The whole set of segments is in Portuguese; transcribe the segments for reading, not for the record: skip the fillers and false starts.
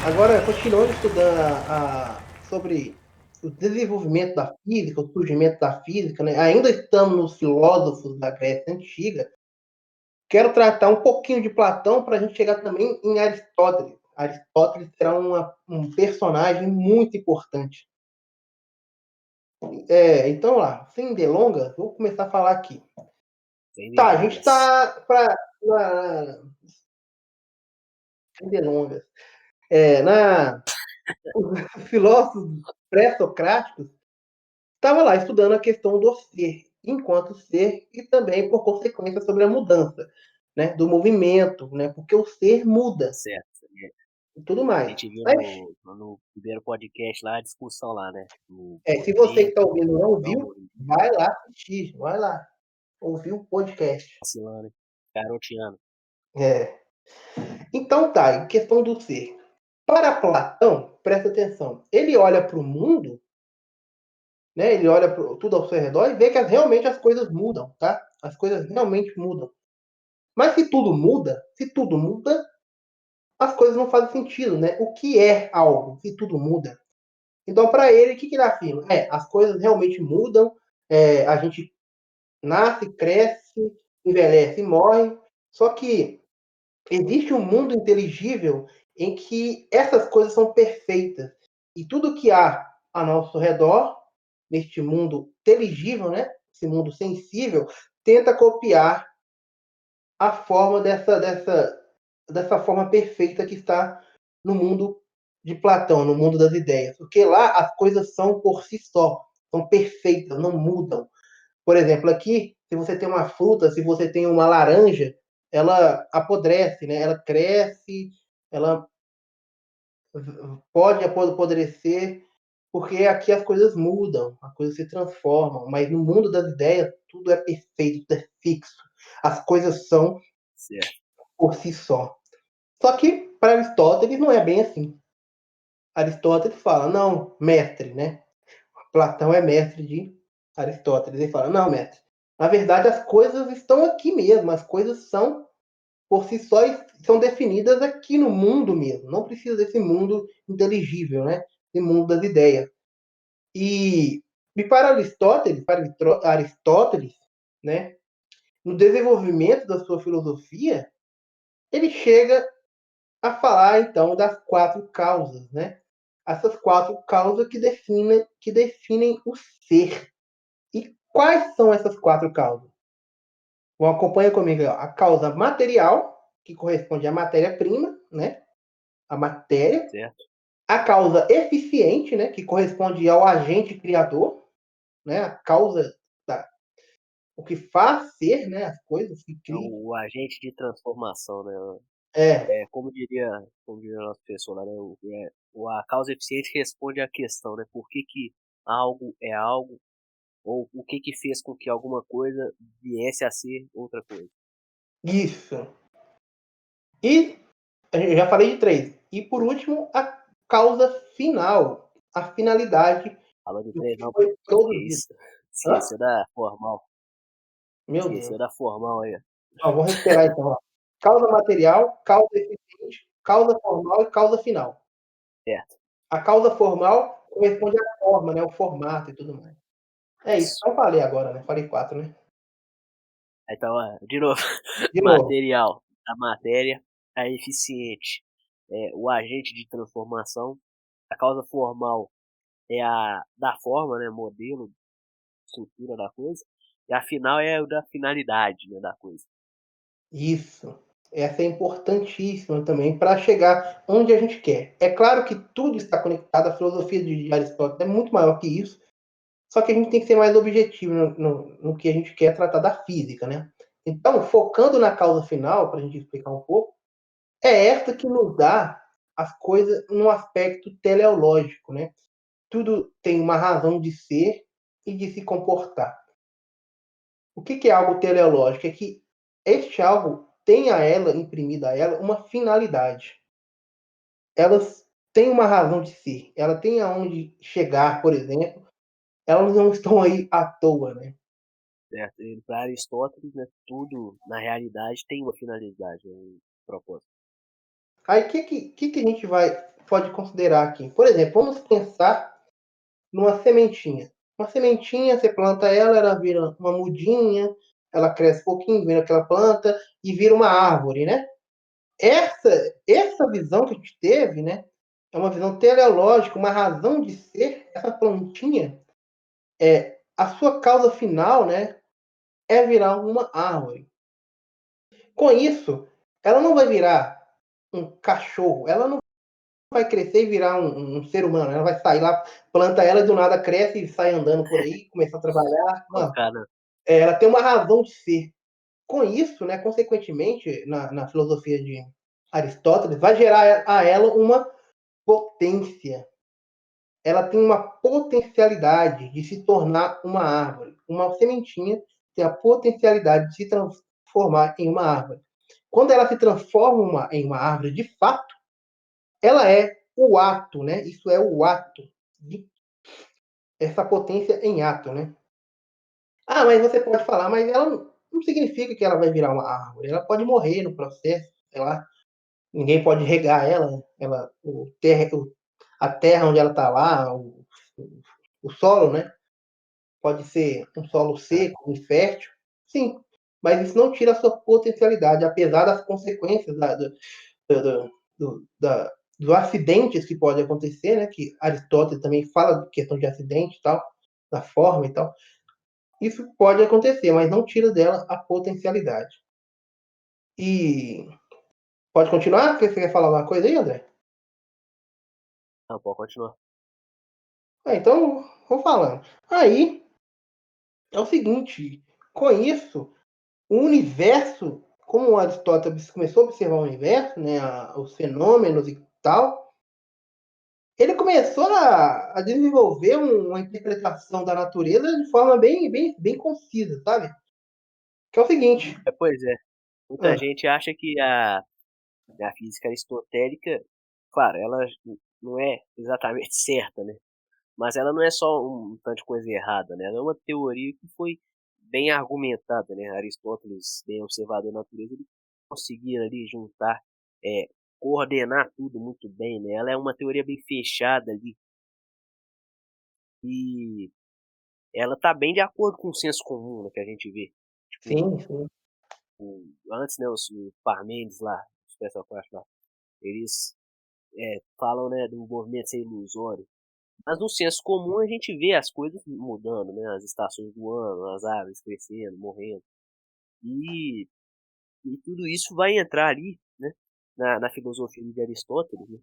Agora, continuando estudando sobre o desenvolvimento da física, o surgimento da física, né? Ainda estamos nos filósofos da Grécia Antiga. Quero tratar um pouquinho de Platão para a gente chegar também em Aristóteles. Aristóteles será um personagem muito importante. Então, lá, sem delongas, vou começar a falar aqui. Sem Tá, a gente delongas. está sem delongas. Os filósofos pré-socráticos estavam lá estudando a questão do ser, enquanto ser, e também, por consequência, sobre a mudança, né, do movimento, né, porque o ser muda Certo. e tudo A mais. gente viu Mas, no primeiro podcast lá a discussão lá, né? Do se você que está movimento, ouvindo não não viu, movimento, vai lá assistir, vai lá ouvir o podcast. oscilando, garoteando. É. Então tá, em questão do ser. Para Platão, presta atenção, ele olha para o mundo, né, ele olha tudo ao seu redor e vê que realmente as coisas mudam, tá? As coisas realmente mudam. Mas se tudo muda, as coisas não fazem sentido, né? O que é algo se tudo muda? Então, para ele, o que ele afirma? As coisas realmente mudam, a gente nasce, cresce, envelhece e morre, só que existe um mundo inteligível em que essas coisas são perfeitas. E tudo que há a nosso redor, neste mundo inteligível, né? Esse mundo sensível, tenta copiar a forma dessa forma perfeita que está no mundo de Platão, no mundo das ideias. Porque lá as coisas são por si só, são perfeitas, não mudam. Por exemplo, aqui, se você tem uma fruta, se você tem uma laranja, ela apodrece, né? Ela cresce, ela pode apodrecer, porque aqui as coisas mudam, as coisas se transformam, mas no mundo das ideias tudo é perfeito, tudo é fixo. As coisas são Certo. por si só. Só que para Aristóteles não é bem assim. Aristóteles fala, não, mestre, né? Platão é mestre de Aristóteles. Ele fala, não, mestre, na verdade as coisas estão aqui mesmo, as coisas são por si só e são definidas aqui no mundo mesmo. Não precisa desse mundo inteligível, né? Esse mundo das ideias. E, para Aristóteles, né? No desenvolvimento da sua filosofia, ele chega a falar então das quatro causas, né? Essas quatro causas que definem o ser. E quais são essas quatro causas? Bom, acompanha comigo a causa material, que corresponde à matéria-prima, né? A matéria. Certo? A causa eficiente, né? Que corresponde ao agente criador, né? A causa, da, o que faz ser, né? As coisas que É criam. o agente de transformação, né? É, Como diria o nosso professor lá, né? A causa eficiente responde à questão, né? Por que que algo é algo, ou o que que fez com que alguma coisa viesse a ser outra coisa. isso. E eu já falei de três. E por último, a causa final, a finalidade Falou de do três, que não, foi que produzido. isso? Hã? Esqueceu da formal. Meu Esqueceu Deus. da formal aí. Ó, vou recuperar então. Ó. Causa material, causa eficiente, causa formal e causa final. Certo. A causa formal corresponde à forma, né? O formato e tudo mais. É isso. Isso. Então falei agora, né? Falei quatro, né? Então, de novo, De novo. material, a matéria, a eficiente, o agente de transformação, a causa formal é a da forma, né, modelo, estrutura da coisa, e a final é o da finalidade, né, da coisa. Isso. Essa é importantíssima também para chegar onde a gente quer. É claro que tudo está conectado, a filosofia de Aristóteles é muito maior que isso, só que a gente tem que ser mais objetivo no que a gente quer tratar da física, né? Então, focando na causa final, para a gente explicar um pouco, é esta que nos dá as coisas no aspecto teleológico, né? Tudo tem uma razão de ser e de se comportar. O que é algo teleológico? É que este algo tem a ela, imprimida a ela, uma finalidade. Elas têm uma razão de ser. Ela tem aonde chegar, por exemplo. Elas não estão aí à toa, né? Certo? Para Aristóteles, né, tudo na realidade tem uma finalidade, um propósito. Aí o que a gente vai pode considerar aqui? Por exemplo, vamos pensar numa sementinha. Uma sementinha, você planta ela vira uma mudinha, ela cresce um pouquinho, vira aquela planta e vira uma árvore, né? Essa visão que a gente teve, né, é uma visão teleológica, uma razão de ser. Essa plantinha, a sua causa final, né, é virar uma árvore. Com isso, ela não vai virar um cachorro, ela não vai crescer e virar um ser humano, ela vai sair lá, planta ela e do nada cresce e sai andando por aí, começa a trabalhar. Não, ela tem uma razão de ser. Com isso, né, consequentemente, na filosofia de Aristóteles, vai gerar a ela uma potência. Ela tem uma potencialidade de se tornar uma árvore. Uma sementinha tem a potencialidade de se transformar em uma árvore. Quando ela se transforma em uma árvore de fato, ela é o ato, né? Isso é o ato, de essa potência em ato, né? Ah, mas você pode falar, mas ela não significa que ela vai virar uma árvore. Ela pode morrer no processo, sei lá. Ninguém pode regar ela a terra onde ela está lá, o solo, né? Pode ser um solo seco, infértil, sim, mas isso não tira a sua potencialidade, apesar das consequências dos acidentes que podem acontecer, né? Que Aristóteles também fala de questão de acidente e tal, da forma e tal. Isso pode acontecer, mas não tira dela a potencialidade. E pode continuar? Você quer falar alguma coisa aí, André? Não, pode continuar. Então, vou falando. Aí é o seguinte, com isso, o universo, como Aristóteles começou a observar o universo, né, os fenômenos e tal, ele começou a desenvolver uma interpretação da natureza de forma bem concisa, sabe? Que é o seguinte. Pois é. Muita gente acha que a física aristotélica, claro, ela não é exatamente certa, né? Mas ela não é só um tanto de coisa errada, né? Ela é uma teoria que foi bem argumentada, né? Aristóteles, bem observador da natureza, ele conseguia ali juntar, é, coordenar tudo muito bem, né? Ela é uma teoria bem fechada ali e ela tá bem de acordo com o senso comum, né, que a gente vê. Tipo, Sim, sim. antes, né, os Parmênides lá, os pessoal lá, eles falam, né, do movimento ser ilusório. Mas no senso comum a gente vê as coisas mudando, né? As estações do ano, as árvores crescendo, morrendo. E, e tudo isso vai entrar ali, né? Na filosofia de Aristóteles, né?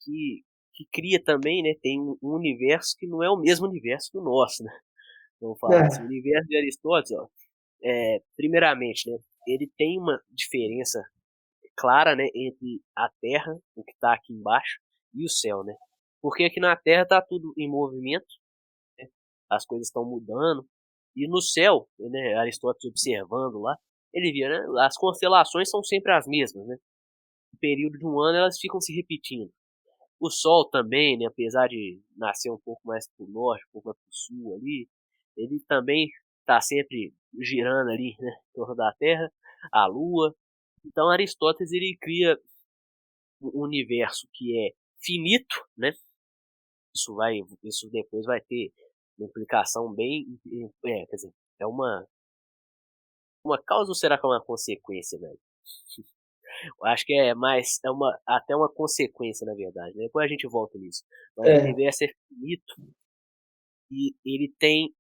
Que cria também, né? Tem um universo que não é o mesmo universo que o nosso, né? Vamos falar assim, o É, universo de Aristóteles, ó, primeiramente, né? Ele tem uma diferença clara, né? Entre a Terra, o que está aqui embaixo, e o céu, né? Porque aqui na Terra está tudo em movimento, né? As coisas estão mudando. E no céu, né, Aristóteles observando lá, ele via, né, as constelações são sempre as mesmas, né? No período de um ano elas ficam se repetindo. O Sol também, né, apesar de nascer um pouco mais para o norte, um pouco mais para o sul ali, ele também está sempre girando ali, né, em torno da Terra, a Lua. Então Aristóteles ele cria um universo que é finito, né? Isso depois vai ter uma implicação bem, quer dizer, é uma causa ou será que é uma consequência, velho? Eu acho que é mais, até uma consequência, na verdade, né? Depois a gente volta nisso. Mas o é. universo é finito e ele tem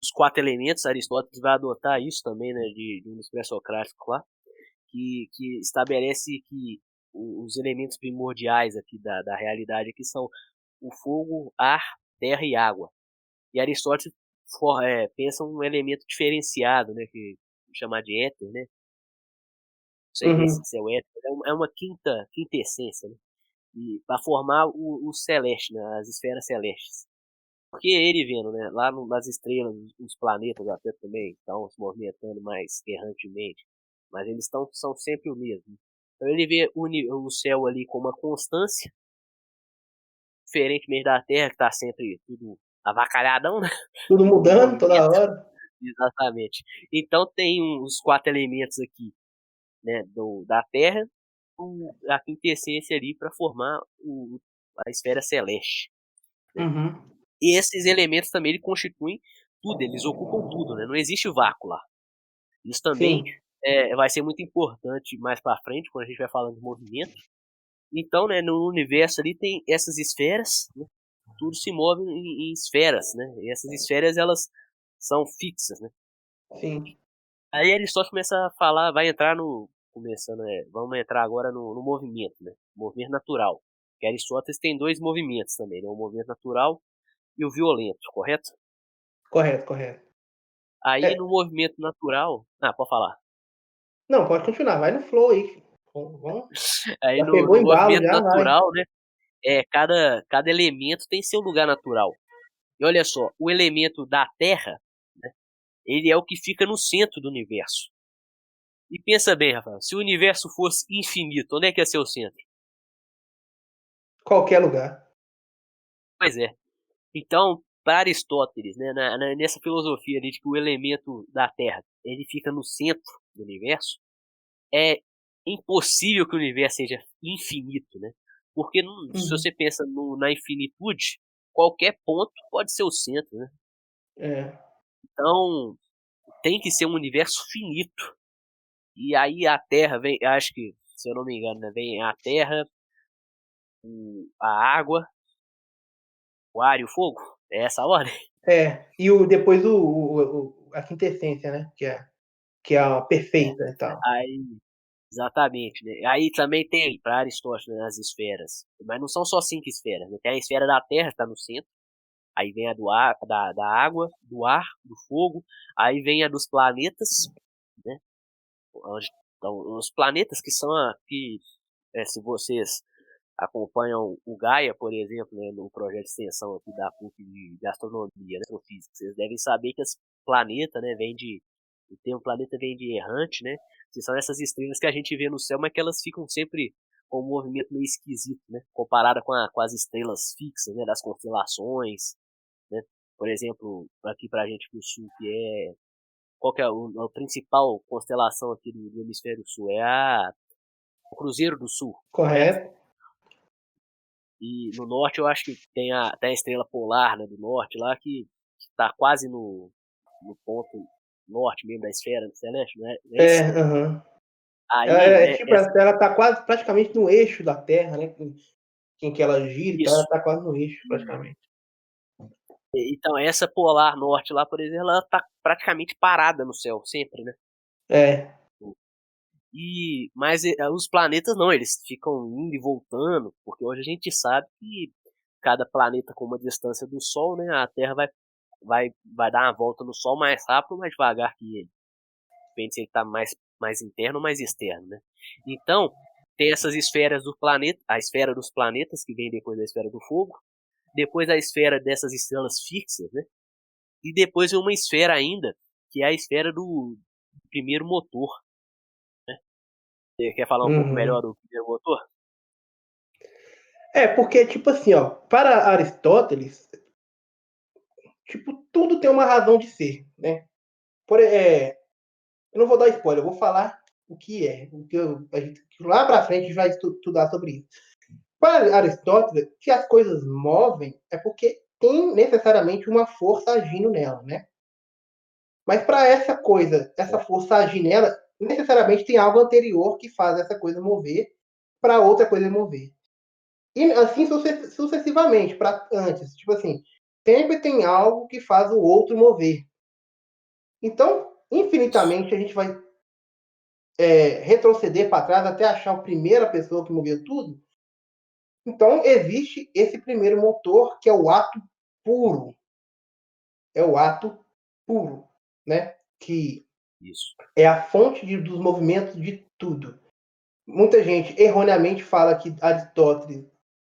os quatro elementos, Aristóteles vai adotar isso também, né, de um dos pré-socráticos lá, que estabelece que os elementos primordiais aqui da realidade aqui são o fogo, ar, terra e água. E Aristóteles pensa um elemento diferenciado, né, que chamar de éter, né? Não sei Uhum. se é o éter, é uma quinta essência, né? E para formar o celeste, né, as esferas celestes. Porque ele vendo, né, lá nas estrelas, os planetas até também estão se movimentando mais errantemente, mas eles são sempre o mesmo. Então ele vê o céu ali como uma constância, diferentemente da Terra, que está sempre tudo avacalhadão, né? Tudo Tudo em mudando toda movimento. hora. Exatamente. Então tem os quatro elementos aqui, né, da Terra, a quintessência ali para formar a esfera celeste. Né? Uhum. E esses elementos também ele constituem tudo, eles ocupam tudo, né? Não existe vácuo lá. Isso também Sim. vai ser muito importante mais para frente, quando a gente vai falando de movimento. Então, né, no universo ali tem essas esferas, né? Tudo se move em esferas, né? E essas esferas, elas são fixas, né? Sim. Aí Aristóteles começa a falar, vai entrar no... Começando, vamos entrar agora no movimento, né? Movimento natural. Que Aristóteles tem dois movimentos também, né? O movimento natural e o violento, correto? Correto, correto. Aí É, no movimento natural... Ah, pode falar. não, pode continuar, vai no flow aí. Vamos. Aí Já no, pegou no o embalo, movimento já vai. natural, né? Cada elemento tem seu lugar natural. E olha só, o elemento da Terra, né, ele é o que fica no centro do universo. E pensa bem, Rafael, se o universo fosse infinito, onde é que ia ser o centro? Qualquer lugar. Pois é. Então, para Aristóteles, né, nessa filosofia de que o elemento da Terra ele fica no centro do universo, é impossível que o universo seja infinito, né? Porque se Uhum. você pensa na infinitude, qualquer ponto pode ser o centro, né? É. Então, tem que ser um universo finito. E aí a Terra vem, acho que, se eu não me engano, né, vem a Terra, a água, o ar e o fogo. É essa a ordem. É. E depois a quintessência, né? Que é a perfeita e tal. Aí, exatamente, né? Aí também tem, para Aristóteles, né, as esferas. Mas não são só 5 esferas, né? Tem a esfera da Terra, que está no centro. Aí vem a do ar, da água, do ar, do fogo. Aí vem a dos planetas, né? Então, os planetas que são se vocês acompanham o Gaia, por exemplo, né, no projeto de extensão aqui da PUC de astronomia, né, astrofísica, vocês devem saber que esse planeta, né, o termo planeta vem de errante, né, que são essas estrelas que a gente vê no céu, mas que elas ficam sempre com um movimento meio esquisito, né, comparada com as estrelas fixas, né, das constelações, né, por exemplo, aqui pra gente do sul, qual que é a principal constelação aqui do hemisfério sul? É o Cruzeiro do Sul, correto? Correto? E no norte eu acho que tem a estrela polar, né, do norte lá, que está quase no ponto norte mesmo da esfera celeste, não é É, isso? aham. Aí, né, Tipo, ela tá quase praticamente no eixo da Terra, né? Em que ela gira e tal, ela isso. tá quase no eixo, praticamente. Então, essa polar norte lá, por exemplo, ela tá praticamente parada no céu, sempre, né? É, Mas os planetas não, eles ficam indo e voltando, porque hoje a gente sabe que cada planeta com uma distância do Sol, né, a Terra vai dar uma volta no Sol mais rápido ou mais devagar que ele. Depende se ele está mais interno ou mais externo, né? Então, tem essas esferas do planeta, a esfera dos planetas, que vem depois da esfera do fogo, depois a esfera dessas estrelas fixas, né? E depois vem uma esfera ainda, que é a esfera do primeiro motor. Você quer falar um pouco melhor uhum. do primeiro motor? Porque, tipo assim, ó, para Aristóteles, tipo, tudo tem uma razão de ser, né? Eu não vou dar spoiler, eu vou falar o que é, lá para frente a gente vai estudar sobre isso. Para Aristóteles, se as coisas movem, é porque tem necessariamente uma força agindo nela, né? Mas para essa Certo. força agir nela, necessariamente tem algo anterior que faz essa coisa mover para outra coisa mover. E assim sucessivamente, para antes. Tipo assim, sempre tem algo que faz o outro mover. Então, Isso. infinitamente, a gente vai retroceder para trás até achar a primeira pessoa que moveu tudo. Então, existe esse primeiro motor, que é o ato puro. É o ato puro, né? Que Isso. é a fonte dos movimentos de tudo. Muita gente erroneamente fala que Aristóteles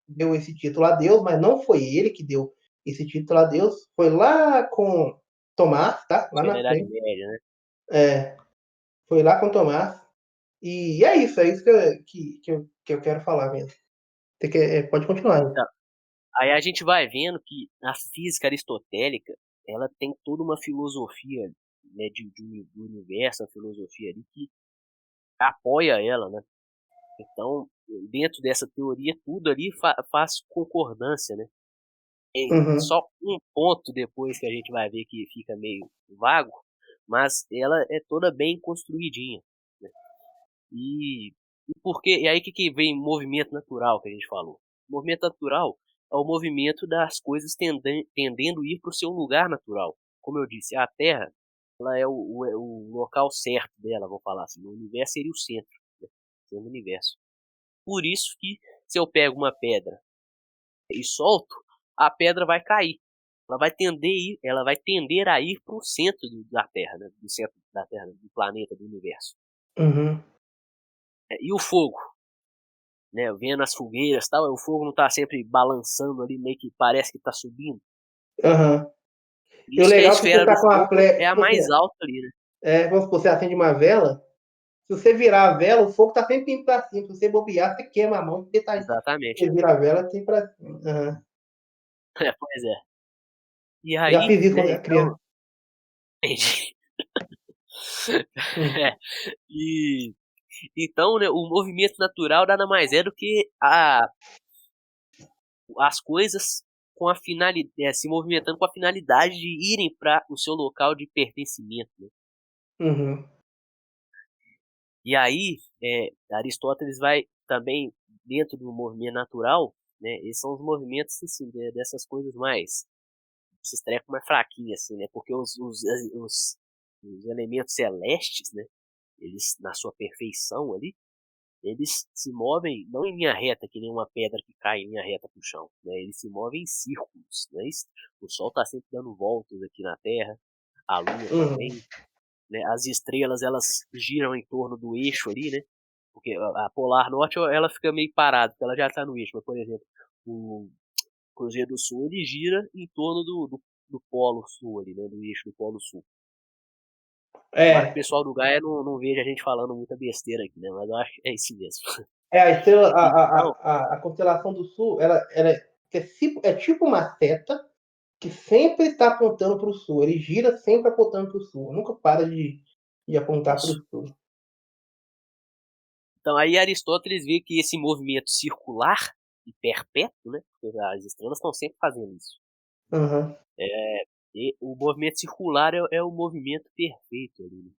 deu esse título a Deus, mas não foi ele que deu esse título a Deus. Foi lá com Tomás, tá? Lá Foi na na Idade frente. Média, né? É, foi lá com Tomás. E é isso que eu quero falar mesmo. Pode continuar. Então, aí a gente vai vendo que a física aristotélica, ela tem toda uma filosofia, né, do universo, a filosofia ali que apoia ela, né? Então, dentro dessa teoria, tudo ali faz concordância, né? Uhum. Só um ponto depois que a gente vai ver que fica meio vago, mas ela é toda bem construidinha, né? E, e aí que vem movimento natural que a gente falou? Movimento natural é o movimento das coisas tendendo a ir para o seu lugar natural. Como eu disse, a Terra ela é o local certo dela, vou falar assim. O universo seria o centro, né? Sendo o universo. Por isso que se eu pego uma pedra e solto, a pedra vai cair. Ela vai tender a ir para o centro da Terra, né? Do centro da Terra, do planeta, do universo. Uhum. E o fogo, né? Vendo as fogueiras, tal, o fogo não está sempre balançando ali, meio que parece que está subindo. Uhum. E o Isso que a legal é que você esfera do tá com a fogo flecha, é a tipo assim, mais alta ali, né? vamos supor, você acende uma vela, se você virar a vela, o fogo tá sempre indo pra cima. Se você bobear, você queima a mão, porque Exatamente. você vira a vela, tem pra cima. Uhum. Pois é. E Já aí, fiz isso quando né? era criança. Então, entendi. Uhum. É, e então, né, o movimento natural nada mais é do que as coisas com a finalidade, se movimentando com a finalidade de irem para o seu local de pertencimento, né? Uhum. E aí, Aristóteles vai também dentro do movimento natural, né? Esses são os movimentos assim, dessas coisas mais, esses trecos mais fraquinhos, assim, né? Porque os elementos celestes, né? Eles na sua perfeição ali, eles se movem não em linha reta, que nem uma pedra que cai em linha reta para o chão, né? Eles se movem em círculos, né? O Sol está sempre dando voltas aqui na Terra, a Lua Uhum. também, né? As estrelas elas giram em torno do eixo ali, né? Porque a Polar Norte ela fica meio parada, porque ela já está no eixo. Mas, por exemplo, o Cruzeiro do Sul ele gira em torno do Polo Sul ali, né? Do eixo do Polo Sul. Tomara que o É, pessoal do Gaia não veja a gente falando muita besteira aqui, né? Mas eu acho que é isso mesmo. a estrela, Então, a constelação do sul, é tipo uma seta que sempre está apontando para o sul. Ele gira sempre apontando para o sul. Nunca para de apontar para o isso. sul. Então aí Aristóteles vê que esse movimento circular e perpétuo, né? Porque as estrelas estão sempre fazendo isso. Uhum. E o movimento circular é o movimento perfeito ali, né?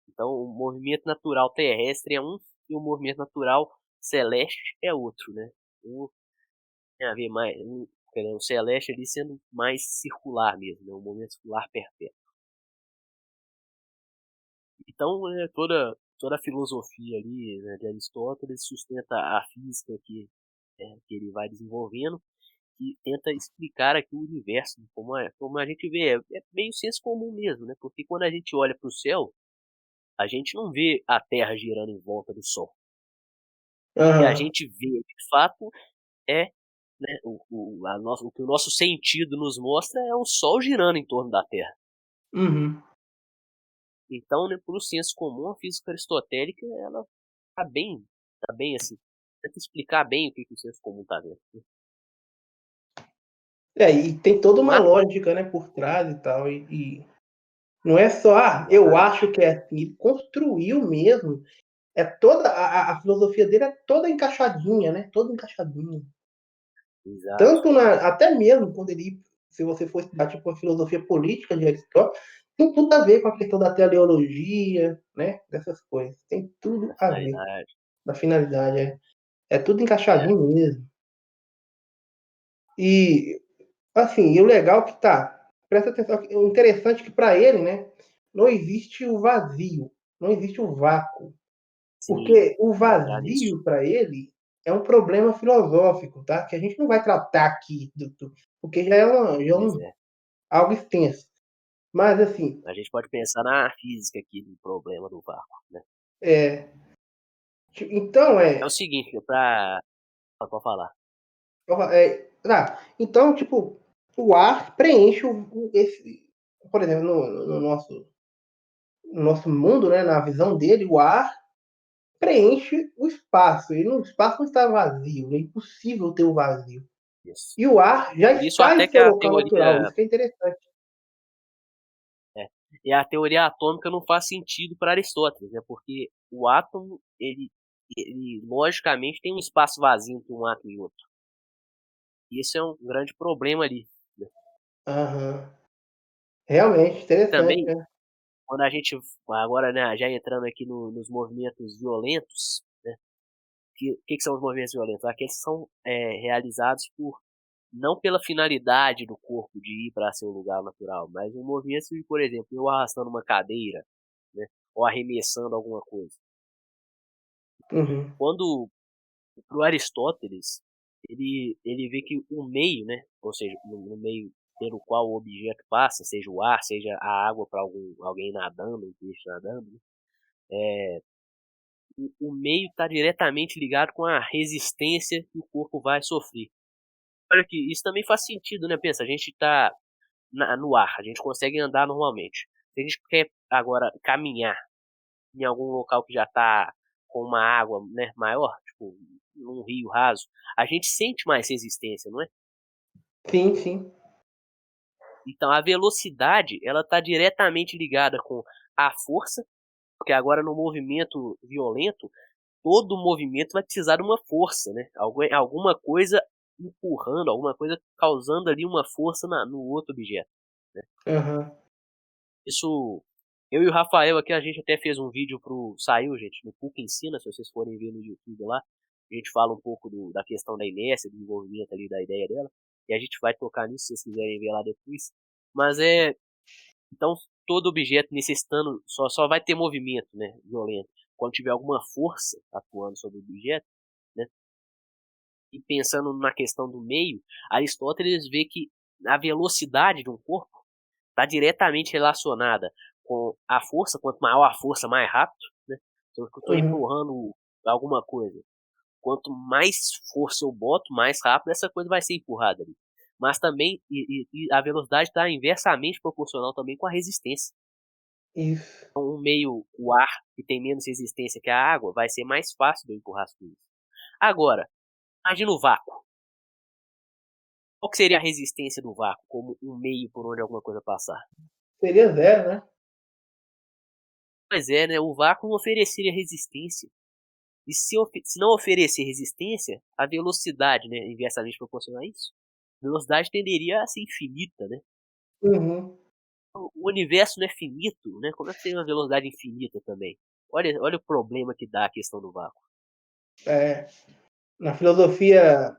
Então o movimento natural terrestre é um e o movimento natural celeste é outro, né? Um tem a ver mais, o celeste ali sendo mais circular mesmo, né? Um movimento circular perfeito. Então toda a filosofia ali, né, de Aristóteles sustenta a física que ele vai desenvolvendo e tenta explicar aqui o universo, como a gente vê, é meio senso comum mesmo, né? Porque quando a gente olha para o céu, a gente não vê a Terra girando em volta do Sol. O que a Uhum. gente vê, de fato, é, né, o que o nosso sentido nos mostra é o Sol girando em torno da Terra. Uhum. Então, né, por senso comum, a física aristotélica, ela tá bem assim, tenta explicar bem o que o senso comum tá vendo. E tem toda uma Mas, lógica, né, por trás e tal. E não é só, eu exatamente, acho que é assim. Ele construiu mesmo. É toda a filosofia dele é toda encaixadinha, né? Toda encaixadinha. exato, Tanto até mesmo quando ele, se você for estudar tipo a filosofia política de Aristóteles, tem tudo a ver com a questão da teleologia, né? Dessas coisas. Tem tudo da a ver. finalidade. Da finalidade. É tudo É, encaixadinho mesmo. E, assim, e o legal que tá, presta atenção, o interessante é que para ele, né, não existe o vazio, não existe o vácuo. sim, Porque o vou entrar nisso. vazio, para ele, é um problema filosófico, tá? Que a gente não vai tratar aqui, porque já é Pois é. algo extenso. Mas, assim, A gente pode pensar na física aqui do problema do vácuo, né? é, então, É o seguinte, pra... Pode falar. então, tipo, o ar preenche esse, por exemplo, no nosso mundo, né, na visão dele, o ar preenche o espaço. O espaço não está vazio, é impossível ter o vazio. Isso. E o ar já Por isso está até em que seu a local natural, teoria... isso que é interessante. É. E a teoria atômica não faz sentido para Aristóteles, né? Porque o átomo, ele logicamente tem um espaço vazio entre um átomo e outro. E isso é um grande problema ali, né? Aham. Realmente, E interessante, também, né? quando a gente, agora, né, já entrando aqui nos movimentos violentos, né? Que são os movimentos violentos? Aqueles que são realizados não pela finalidade do corpo de ir para seu lugar natural, mas um movimento de, por exemplo, eu arrastando uma cadeira, né, ou arremessando alguma coisa. Uhum. Quando, para o Aristóteles, ele vê que o meio, né, ou seja, no meio pelo qual o objeto passa, seja o ar, seja a água para alguém nadando, um peixe nadando, né, o meio está diretamente ligado com a resistência que o corpo vai sofrer. Olha que isso também faz sentido, né? Pensa, a gente está no ar, a gente consegue andar normalmente. Se a gente quer agora caminhar em algum local que já está com uma água, né, maior, tipo num rio raso, a gente sente mais resistência, não é? Sim, sim. Então a velocidade ela está diretamente ligada com a força, porque agora no movimento violento todo movimento vai precisar de uma força, né? Alguma coisa empurrando, alguma coisa causando ali uma força no outro objeto, né? Aham. Isso, eu e o Rafael aqui, a gente até fez um vídeo saiu, gente, no PUC Ensina, se vocês forem ver no YouTube lá, a gente fala um pouco da questão da inércia, do desenvolvimento ali da ideia dela, e a gente vai tocar nisso se vocês quiserem ver lá depois. Mas então todo objeto necessitando, só vai ter movimento, né, violento, quando tiver alguma força atuando sobre o objeto, né? E pensando na questão do meio, Aristóteles vê que a velocidade de um corpo está diretamente relacionada com a força, quanto maior a força, mais rápido, né? Então, eu estou Uhum. empurrando alguma coisa, quanto mais força eu boto, mais rápido essa coisa vai ser empurrada ali. Mas também e a velocidade está inversamente proporcional também com a resistência. Isso. Então, o ar, que tem menos resistência que a água, vai ser mais fácil de eu empurrar as coisas. Agora, imagina o vácuo. Qual que seria a resistência do vácuo como um meio por onde alguma coisa passar? Seria zero, né? Pois é, né? O vácuo não ofereceria resistência. E se não oferecer resistência, a velocidade, né, inversamente proporcional a isso, a velocidade tenderia a ser infinita, né? Uhum. O universo não é finito, né? Como é que tem uma velocidade infinita também? Olha o problema que dá a questão do vácuo. É, na filosofia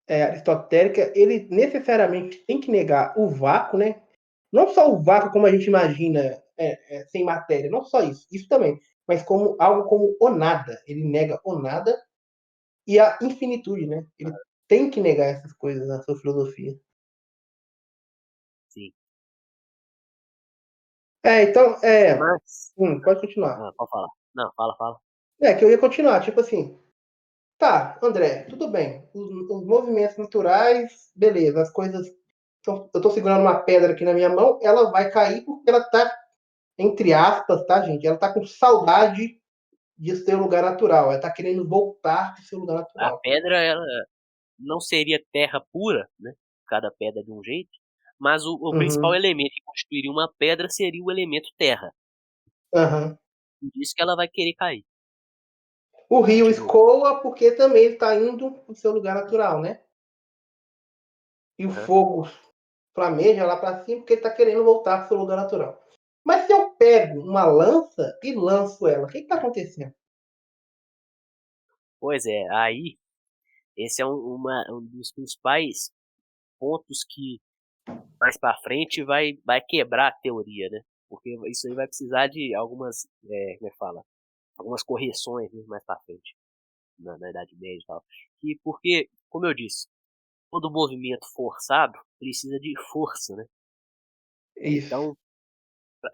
aristotélica, ele necessariamente tem que negar o vácuo, né? Não só o vácuo como a gente imagina, sem matéria, não só isso também, mas como algo como o nada. Ele nega o nada e a infinitude, né? Ele tem que negar essas coisas na sua filosofia. Sim. Então, Mas. pode continuar. Pode falar. Não, fala. Que eu ia continuar, tipo assim, tá, André, tudo bem. Os movimentos naturais, beleza, as coisas. Então, eu tô segurando uma pedra aqui na minha mão, ela vai cair porque ela tá, entre aspas, tá, gente? Ela tá com saudade de seu lugar natural. Ela tá querendo voltar pro seu lugar A natural. pedra, ela não seria terra pura, né? Cada pedra de um jeito. Mas o principal Uhum. elemento que constituiria uma pedra seria o elemento terra. Uhum. Por isso que ela vai querer cair. O rio De novo. escoa porque também ele está indo para o seu lugar natural, né? E o Uhum. fogo flameja lá para cima porque ele está querendo voltar para o seu lugar natural. Mas se eu pego uma lança e lanço ela, o que está acontecendo? Pois é, aí esse é um dos principais pontos que mais para frente vai quebrar a teoria, né? Porque isso aí vai precisar de algumas, como é que fala? Algumas correções, né, mais para frente, na Idade Média e tal. Porque, como eu disse, todo movimento forçado precisa de força, né? Isso. Então,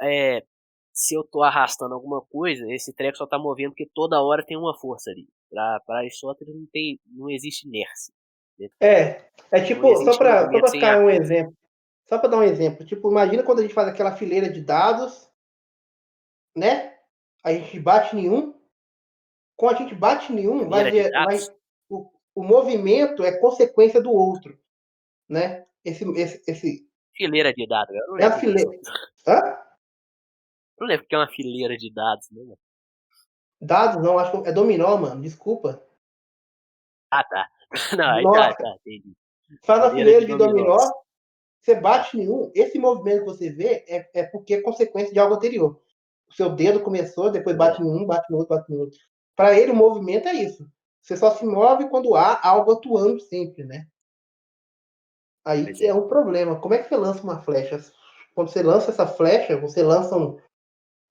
é, se eu tô arrastando alguma coisa, esse treco só tá movendo porque toda hora tem uma força ali. Para Aristóteles não existe inércia, né? Não Tipo, só existe para movimento sem ficar um ação. exemplo, só para dar um exemplo, tipo, imagina quando a gente faz aquela fileira de dados, né? A gente bate em um, quando a gente bate em um, Fileira de dados, o movimento é consequência do outro, né? Esse fileira de dados, eu não é a lembro o que é isso. fileira. Hã? Não lembro que é uma fileira de dados, né, mano? Dados não, acho que é dominó, mano, desculpa. Ah, tá. Não, aí tá, Nossa, tá, entendi. faz a Fileira de fileira de dominós. dominó, você bate em um, esse movimento que você vê é porque é consequência de algo anterior. O seu dedo começou, depois É, bate em um, bate no outro, bate no outro. Para ele, o movimento é isso. Você só se move quando há algo atuando sempre, né? Aí pois que é é. um problema. Como é que você lança uma flecha? Quando você lança essa flecha, você lança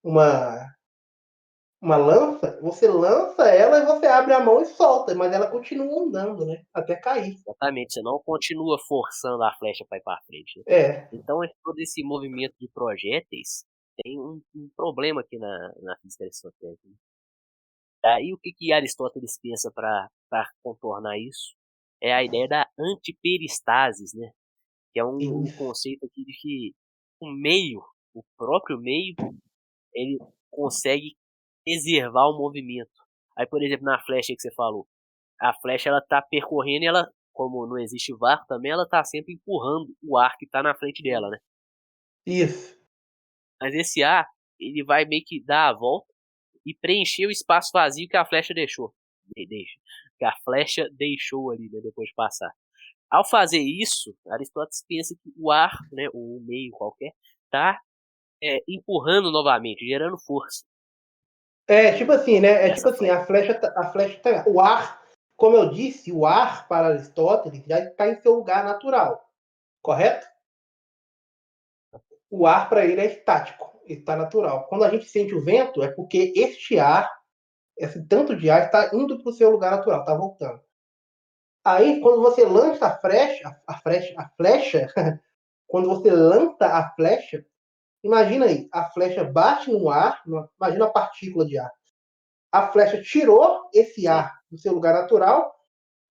uma, uma lança, você lança ela e você abre a mão e solta, mas ela continua andando, né? Até cair. Exatamente, você não continua forçando a flecha para ir para frente, né? É, Então, todo esse movimento de projéteis tem um problema aqui na física aristotélica, né? Aí, o que Aristóteles pensa para contornar isso? É a ideia da antiperistasis, né? Que é um isso. conceito aqui de que o meio, o próprio meio, ele consegue preservar o movimento. Aí, por exemplo, na flecha que você falou, a flecha ela tá percorrendo e ela, como não existe vácuo também, ela tá sempre empurrando o ar que tá na frente dela, né? Isso. Mas esse ar, ele vai meio que dar a volta e preencher o espaço vazio que a flecha deixou. Deixa. Que a flecha deixou ali, né, depois de passar. Ao fazer isso, Aristóteles pensa que o ar, né, ou o meio qualquer, tá empurrando novamente, gerando força É tipo assim, né? É tipo nessa assim, flecha. a flecha tá, o ar, como eu disse, o ar para Aristóteles já está em seu lugar natural, correto? O ar para ele é estático, está natural. Quando a gente sente o vento, é porque este ar, esse tanto de ar está indo para o seu lugar natural, está voltando. Aí, quando você lança a flecha, quando você lança a flecha, imagina aí, a flecha bate no ar, imagina a partícula de ar. A flecha tirou esse Sim. ar do seu lugar natural,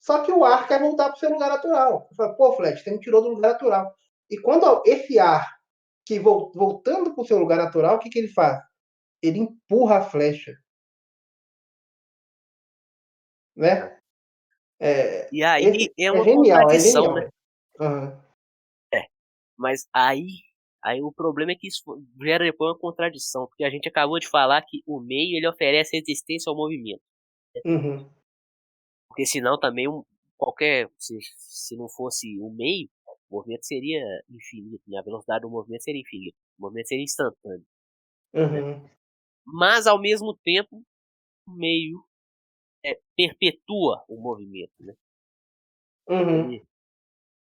só que o ar quer voltar para o seu lugar natural. Você fala, pô, flecha, você me tirou do lugar natural. E quando esse ar que voltando para o seu lugar natural, o que ele faz? Ele empurra a flecha, né? É, E aí esse é é uma genial, é contradição, genial. né? Uhum. É. Mas aí o problema é que isso gera depois uma contradição, porque a gente acabou de falar que o meio ele oferece resistência ao movimento. Uhum. Porque senão também qualquer, se não fosse o meio, o movimento seria infinito, né? A velocidade do movimento seria infinita, o movimento seria instantâneo, né? Uhum. Mas ao mesmo tempo, o meio perpetua o movimento, né? Uhum. Ele,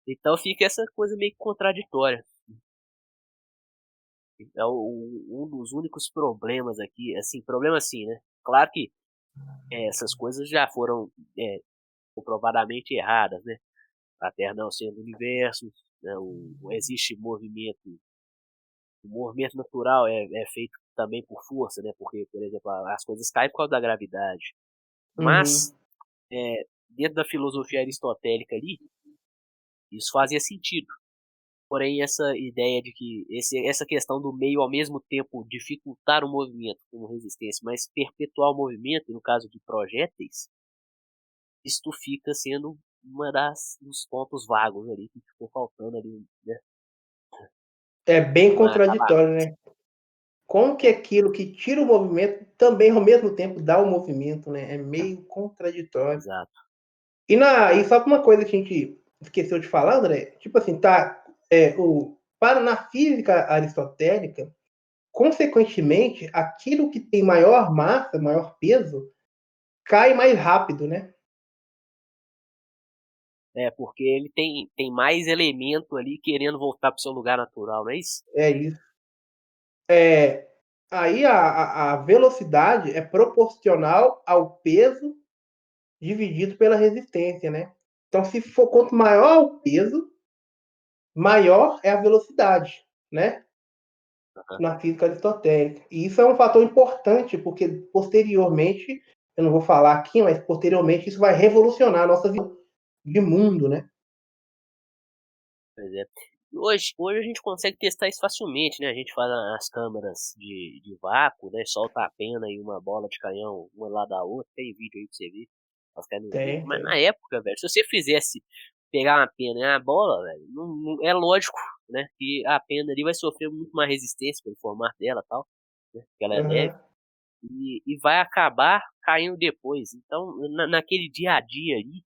então fica essa coisa meio contraditória. É um dos únicos problemas aqui, assim, problema assim, né? Claro que essas coisas já foram comprovadamente erradas, né? A Terra não sendo o universo, né? Existe movimento, o movimento natural é feito também por força, né? Porque, por exemplo, as coisas caem por causa da gravidade. Uhum. Mas, dentro da filosofia aristotélica ali, isso fazia sentido. Porém, essa ideia de que essa questão do meio ao mesmo tempo dificultar o movimento como resistência, mas perpetuar o movimento, no caso de projéteis, isto fica sendo uma dos pontos vagos ali que ficou faltando ali, né? É bem Uma contraditório, camada. né? Como que É, aquilo que tira o movimento também ao mesmo tempo dá o movimento, né? É meio contraditório. exato. E só uma coisa que a gente esqueceu de falar, André, tipo assim, tá, para na física aristotélica, consequentemente, aquilo que tem maior massa, maior peso, cai mais rápido, né? Porque ele tem mais elemento ali querendo voltar para o seu lugar natural, não é isso? É isso. É, aí a velocidade é proporcional ao peso dividido pela resistência, né? Então, se for quanto maior o peso, maior é a velocidade, né? Uhum. Na física aristotélica. E isso é um fator importante, porque posteriormente, eu não vou falar aqui, mas posteriormente isso vai revolucionar a nossa visão de mundo, né? Pois é. Hoje a gente consegue testar isso facilmente, né? A gente faz as câmeras de vácuo, né? Solta a pena e uma bola de canhão, uma lá da outra. Tem vídeo aí pra você ver. Elas caem no vento. Tem, Mas na tem. época, velho, se você fizesse pegar uma pena e uma bola, velho, é lógico, né? Que a pena ali vai sofrer muito mais resistência pelo formato dela e tal. né, que ela é leve, Aham. e vai acabar caindo depois. Então, naquele dia a dia ali,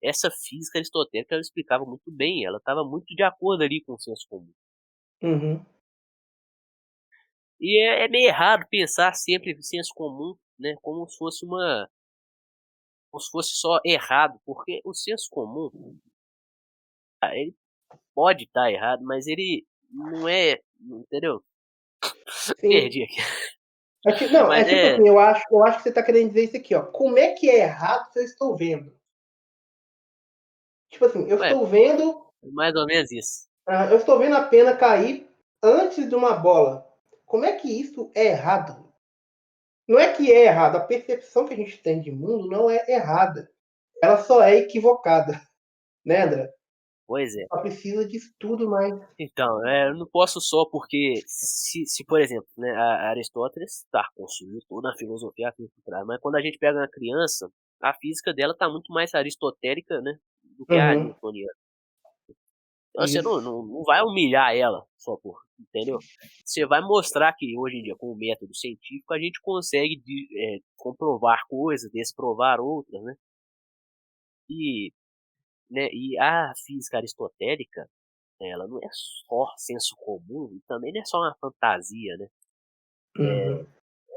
essa física aristotélica ela explicava muito bem, ela estava muito de acordo ali com o senso comum. Uhum. E é meio errado pensar sempre senso comum, né, como se fosse só errado, porque o senso comum, ele pode estar errado, mas ele não é, entendeu? Sim. Perdi aqui. Não, é Mas tipo assim, eu acho que você tá querendo dizer isso aqui, ó. Como é que é errado se eu estou vendo? Tipo assim, eu ué, estou vendo, mais ou menos isso. eu estou vendo a pena cair antes de uma bola. Como é que isso é errado? Não é que é errado, a percepção que a gente tem de mundo não é errada. Ela só é equivocada, né, André? Pois é. Só precisa de estudo mais. Então, eu não posso só porque, se por exemplo, né, a Aristóteles construiu toda a filosofia aqui por trás, mas quando a gente pega uma criança, a física dela está muito mais aristotélica, né, do que a Uhum, newtoniana. Então, você isso. não vai humilhar ela só por, entendeu? Você vai mostrar que hoje em dia, com o método científico, a gente consegue comprovar coisas, desprovar outras, né? E, e a física aristotélica, ela não é só senso comum e também não é só uma fantasia, né? Uhum,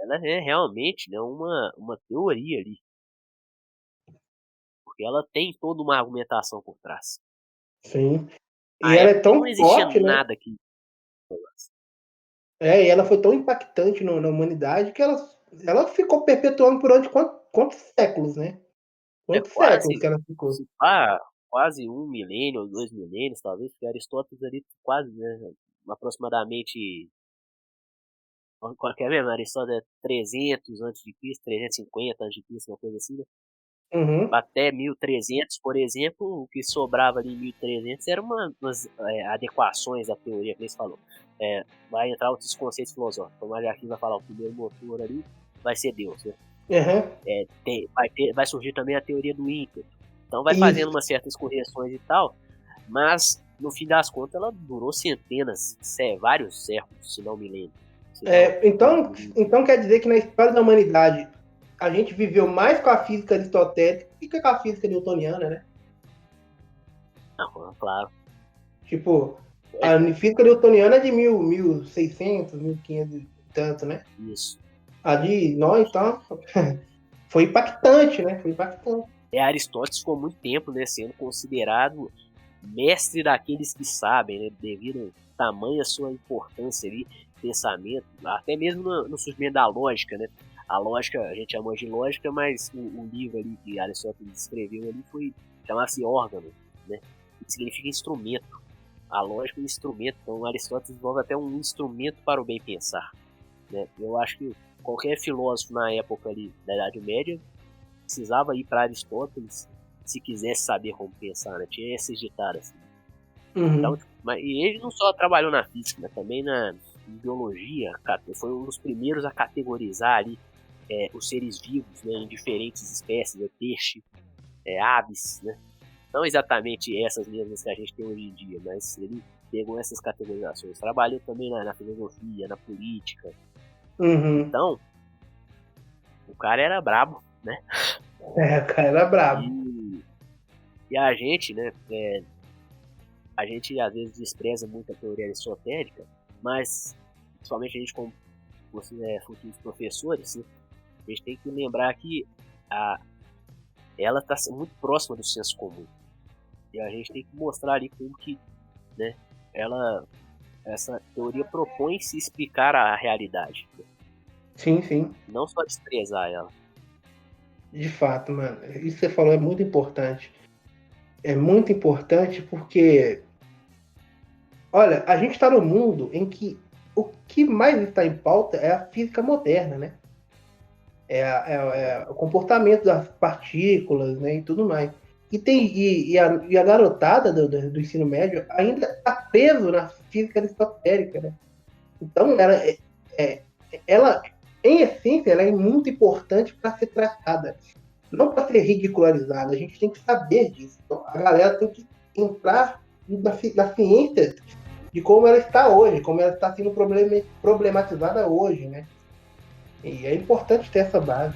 Ela é realmente, né, uma teoria ali, porque ela tem toda uma argumentação por trás. sim. E Na ela é época não tão existia forte, né? nada que rolasse. E ela foi tão impactante na humanidade que ela ficou perpetuando por onde quantos séculos, né? É Quantos séculos quase, que ela ficou? se pá, quase 1 milênio ou 2 milênios, talvez, porque Aristóteles ali quase, né, aproximadamente, qualquer mesmo, Aristóteles é 300 antes de Cristo, 350 antes de Cristo, uma coisa assim, né? Uhum, Até 1300, por exemplo, o que sobrava ali em 1300 eram umas adequações da teoria que eles falou. Vai entrar outros conceitos filosóficos. Mas aqui vai falar o primeiro motor ali vai ser Deus, né? uhum. Vai surgir também a teoria do ímpeto. Então vai Isso. fazendo umas certas correções e tal, mas no fim das contas ela durou centenas, vários séculos, se não milênios. Se não, Então quer dizer que na história da humanidade a gente viveu mais com a física aristotélica do que com a física newtoniana, né? não, claro. Tipo, Pois a é, física newtoniana é de 1600, 1500 e tanto, né? isso. A de nós, então, foi impactante, né? Foi impactante. Aristóteles ficou muito tempo, né, sendo considerado mestre daqueles que sabem, né, devido a tamanha sua importância ali, pensamento, até mesmo no surgimento da lógica, né? A lógica, a gente chama de lógica, mas o livro ali que Aristóteles escreveu ali foi chamar-se órgão, né? Que significa instrumento. A lógica é um instrumento, então Aristóteles desenvolve até um instrumento para o bem pensar, né? Eu acho que qualquer filósofo na época ali da Idade Média precisava ir para Aristóteles se quisesse saber como pensar, né? Tinha esses ditados assim. Então, Uhum. tipo, e ele não só trabalhou na física, mas também na biologia, foi um dos primeiros a categorizar ali os seres vivos, né, em diferentes espécies, peixe, aves, né? Não exatamente essas mesmas que a gente tem hoje em dia, mas ele pegou essas categorizações. Trabalhou também na filosofia, na política. Uhum. Então, o cara era brabo, né? O cara era brabo. E, e a gente, né, a gente às vezes despreza muito a teoria aristotélica, mas principalmente a gente como futuros professores, né, a gente tem que lembrar que a, ela está muito próxima do senso comum. E a gente tem que mostrar ali como que, né, essa teoria propõe se explicar a realidade, né, Sim, sim. não só desprezar ela. De fato, mano. Isso que você falou é muito importante. É muito importante porque, olha, a gente está num mundo em que o que mais está em pauta é a física moderna, né? É o comportamento das partículas, né, e tudo mais. E a garotada do ensino médio ainda está preso na física aristotélica, né? Então, é, ela, em essência, ela é muito importante para ser tratada, não para ser ridicularizada. A gente tem que saber disso. Então, a galera tem que entrar na ciência de como ela está hoje, como ela está sendo problematizada hoje, né? E é importante ter essa base.